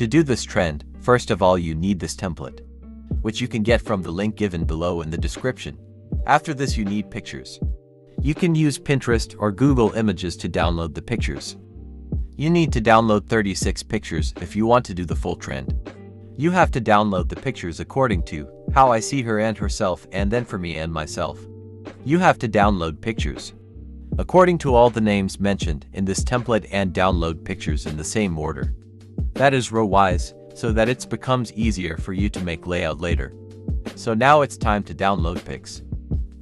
To do this trend, first of all you need this template, which you can get from the link given below in the description. After this you need pictures. You can use Pinterest or Google Images to download the pictures. You need to download 36 pictures if you want to do the full trend. You have to download the pictures according to how I see her and herself, and then for me and myself. You have to download pictures according to all the names mentioned in this template and download pictures in the same order. That is row-wise, so that it becomes easier for you to make layout later. So now it's time to download pics.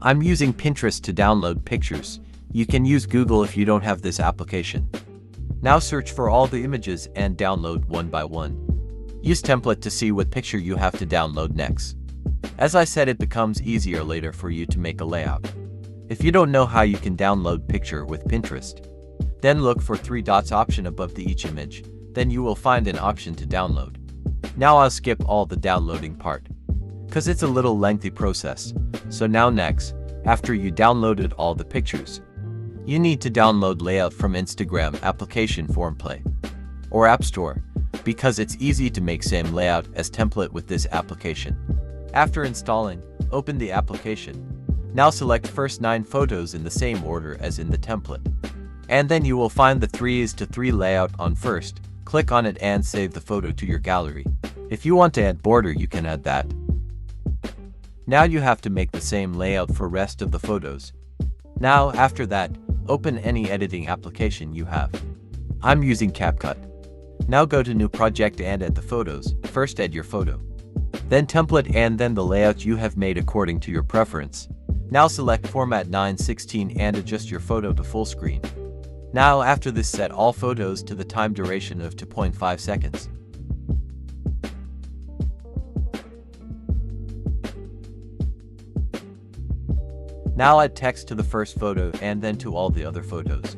I'm using Pinterest to download pictures. You can use Google if you don't have this application. Now search for all the images and download one by one. Use template to see what picture you have to download next. As I said, it becomes easier later for you to make a layout. If you don't know how you can download picture with Pinterest, then look for 3 dots option above each image, then you will find an option to download. Now I'll skip all the downloading part, cause it's a little lengthy process. So now next, after you downloaded all the pictures, you need to download layout from Instagram application FormPlay or App Store, because it's easy to make same layout as template with this application. After installing, open the application. Now select first 9 photos in the same order as in the template. And then you will find the 3:3 layout on first. Click on it and save the photo to your gallery. If you want to add border, you can add that. Now you have to make the same layout for rest of the photos. Now after that, open any editing application you have. I'm using CapCut. Now go to new project and add the photos. First add your photo, then template, and then the layout you have made according to your preference. Now select format 9:16 and adjust your photo to full screen. Now after this, set all photos to the time duration of 2.5 seconds. Now add text to the first photo and then to all the other photos.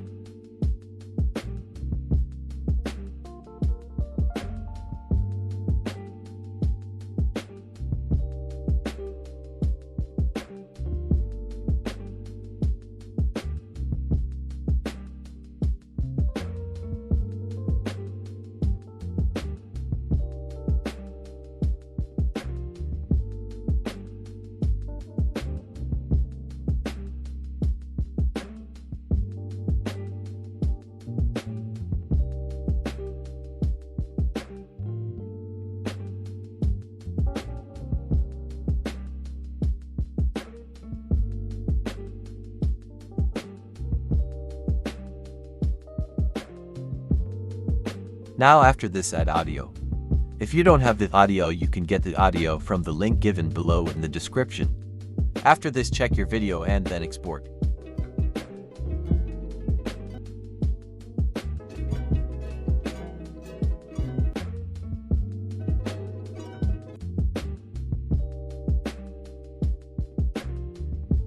Now after this, add audio. If you don't have the audio, you can get the audio from the link given below in the description. After this, check your video and then export.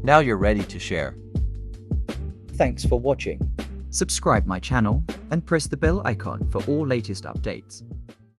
Now you're ready to share. Thanks for watching. Subscribe my channel and press the bell icon for all latest updates.